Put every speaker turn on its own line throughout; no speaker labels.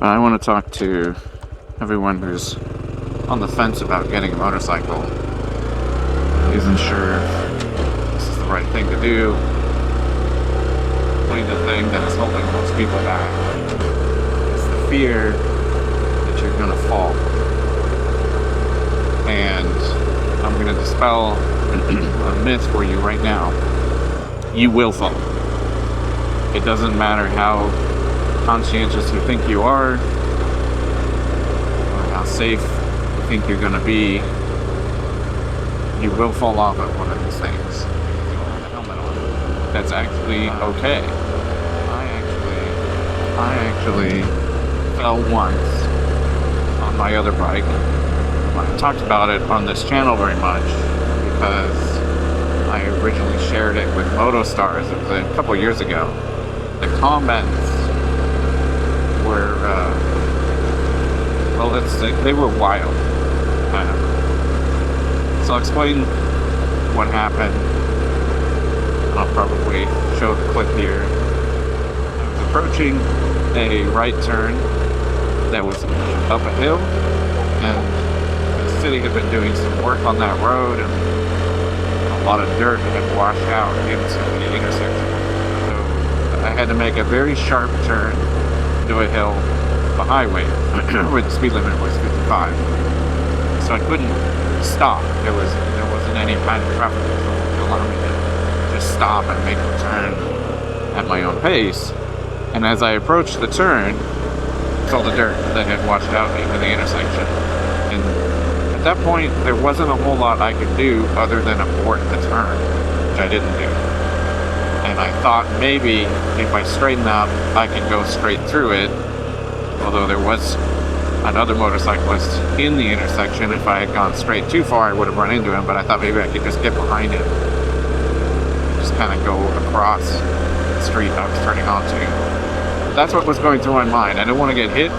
I want to talk to everyone who's on the fence about getting a motorcycle, isn't sure if this is the right thing to do. Probably the thing that is holding most people back is the fear that you're going to fall. And I'm going to dispel a myth for you right now. You will fall. It doesn't matter how conscientious you think you are, or how safe you think you're going to be. You will fall off at one of these things. You don't have a helmet on. That's actually okay. I actually fell once on my other bike. I talked about it on this channel very much because I originally shared it with MotoStars. It was a couple years ago. The comments were, well, let's say they were wild. So I'll explain what happened. I'll probably show the clip here. I was approaching a right turn that was up a hill, and the city had been doing some work on that road, and a lot of dirt had washed out into the intersection. So I had to make a very sharp turn to a hill, the highway, where the speed limit was 55. So I couldn't stop. There wasn't any kind of traffic control to allow me to just stop and make the turn at my own pace. And as I approached the turn, I saw the dirt that had washed out into the intersection. And at that point, there wasn't a whole lot I could do other than abort the turn, which I didn't do. And I thought maybe if I straighten up, I could go straight through it. Although there was another motorcyclist in the intersection. If I had gone straight too far, I would have run into him, but I thought maybe I could just get behind him. Just kind of go across the street I was turning onto. That's what was going through my mind. I don't want to get hit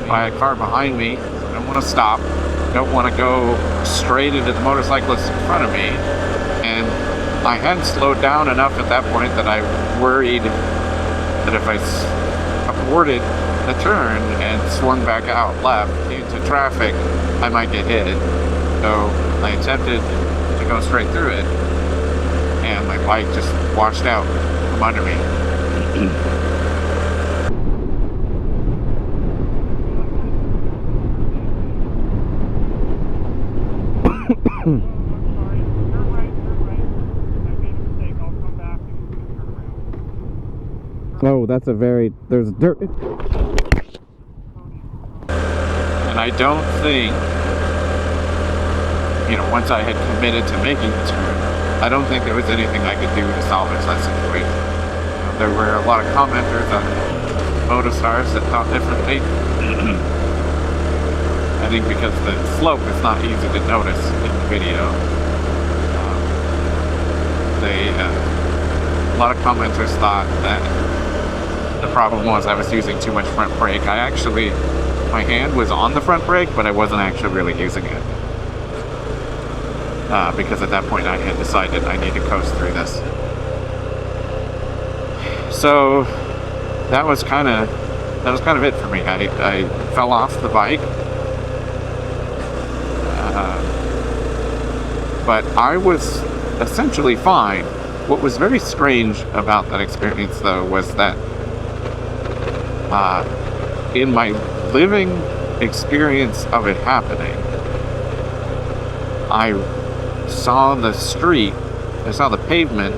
by a car behind me. I don't want to stop. I don't want to go straight into the motorcyclist in front of me. And I had slowed down enough at that point that I worried that if I aborted the turn and swung back out left into traffic, I might get hit. So I attempted to go straight through it, and my bike just washed out from under me. Oh, that's a very... there's dirt. And I don't think, once I had committed to making the turn, I don't think there was anything I could do to salvage that situation. There were a lot of commenters on MotoStars that thought differently. I think because the slope is not easy to notice in the video. A lot of commenters thought that the problem was I was using too much front brake. My hand was on the front brake, but I wasn't actually really using it. Because at that point I had decided I need to coast through this. So that was kind of it for me. I fell off the bike. But I was essentially fine. What was very strange about that experience, though, was that in my living experience of it happening, I saw the street, I saw the pavement,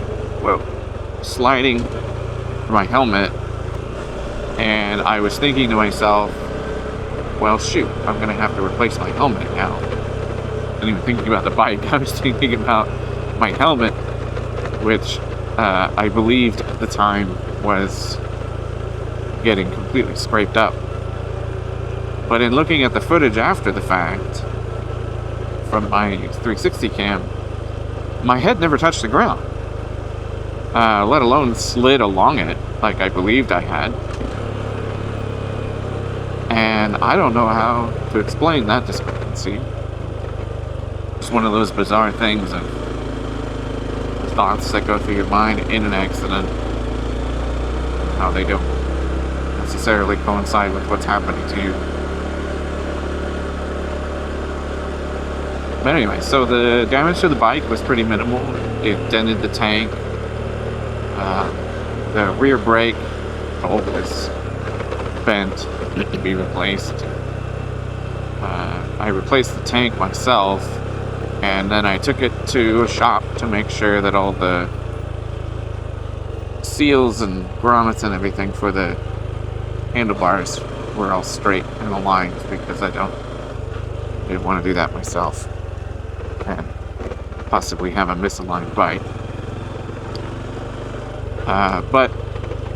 sliding from my helmet, and I was thinking to myself, well, shoot, I'm going to have to replace my helmet now. I wasn't even thinking about the bike, I was thinking about my helmet, which I believed at the time was getting completely scraped up. But in looking at the footage after the fact from my 360 cam, my head never touched the ground, let alone slid along it like I believed I had. And I don't know how to explain that discrepancy. It's one of those bizarre things of thoughts that go through your mind in an accident, how they don't necessarily coincide with what's happening to you. But anyway, so the damage to the bike was pretty minimal. It dented the tank. The rear brake bolt was bent to be replaced. I replaced the tank myself, and then I took it to a shop to make sure that all the seals and grommets and everything for the handlebars were all straight and aligned, because I didn't want to do that myself and possibly have a misaligned bike. But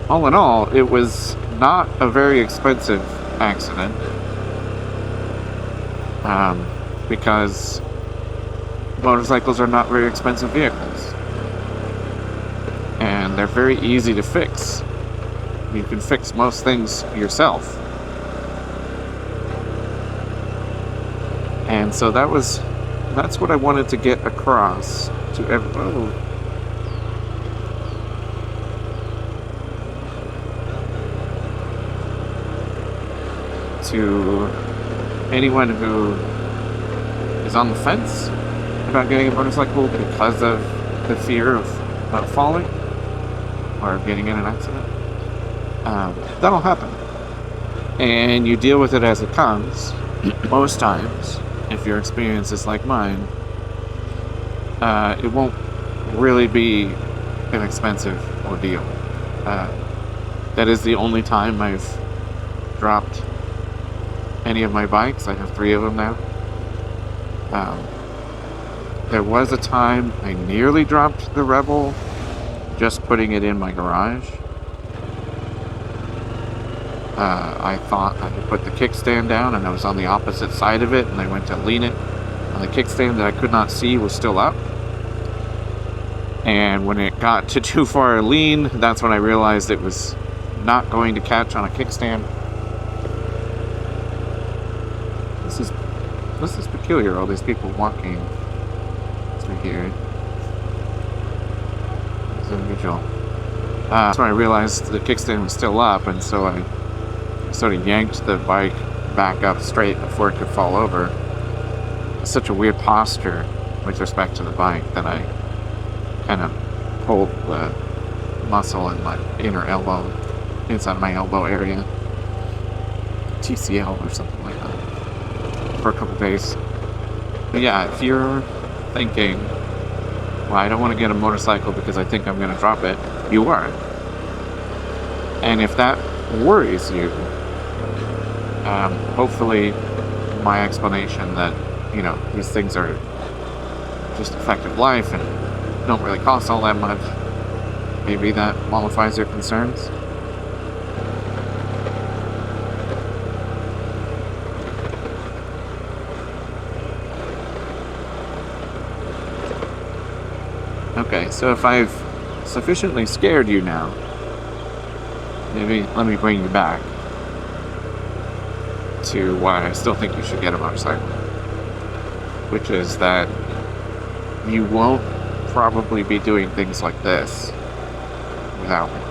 all in all, it was not a very expensive accident, because motorcycles are not very expensive vehicles, and they're very easy to fix. You can fix most things yourself. And so that's what I wanted to get across to everyone. To anyone who is on the fence about getting a motorcycle because of the fear of falling or getting in an accident. That'll happen, and you deal with it as it comes. Most times, if your experience is like mine, it won't really be an expensive ordeal. That is the only time I've dropped any of my bikes. I have 3 of them now. There was a time I nearly dropped the Rebel just putting it in my garage. I thought I could put the kickstand down, and I was on the opposite side of it, and I went to lean it, and the kickstand that I could not see was still up. And when it got to too far a lean, that's when I realized it was not going to catch on a kickstand. This is peculiar, all these people walking through here. It's unusual. That's when I realized the kickstand was still up, and so I sort of yanked the bike back up straight before it could fall over. It's such a weird posture with respect to the bike that I kind of pulled the muscle in my inner elbow, inside my elbow area, TCL or something like that, for a couple days. But yeah, if you're thinking, well, I don't want to get a motorcycle because I think I'm going to drop it, you are. And if that worries you, hopefully my explanation that, these things are just a fact of life and don't really cost all that much, maybe that mollifies your concerns. Okay, so if I've sufficiently scared you now, maybe let me bring you back to why I still think you should get a motorcycle, which is that you won't probably be doing things like this without me.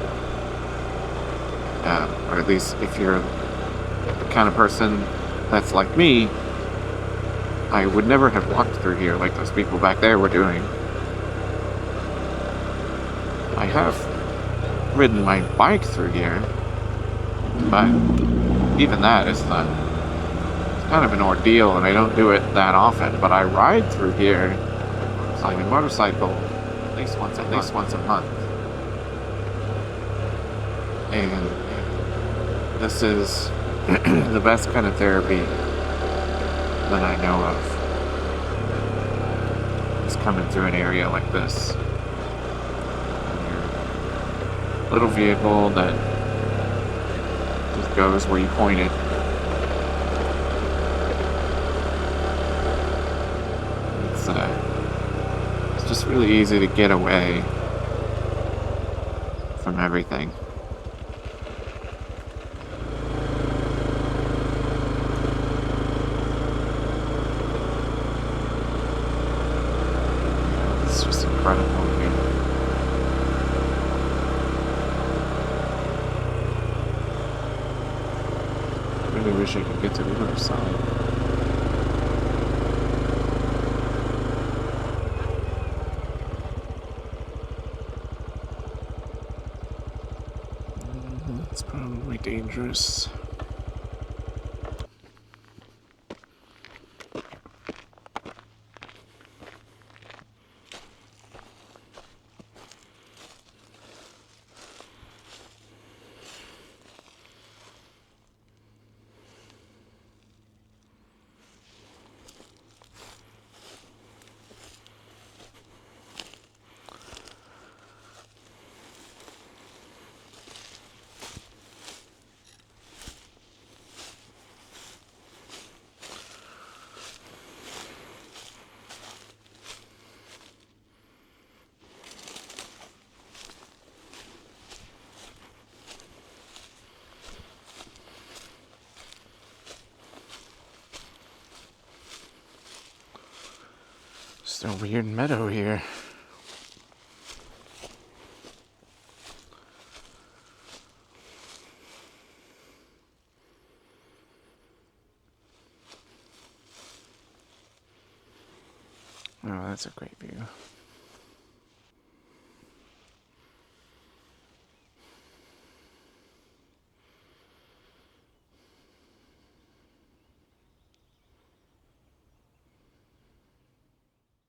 Or at least if you're the kind of person that's like me, I would never have walked through here like those people back there were doing. I have ridden my bike through here, but even that is kind of an ordeal, and I don't do it that often. But I ride through here, on a motorcycle, at least once a month. And this is the best kind of therapy that I know of. Is coming through an area like this. Little vehicle that just goes where you point it. It's just really easy to get away from everything. It's just incredible here. really wish I could get to the other side. It's probably dangerous. Just a weird meadow here. Oh, that's a great view.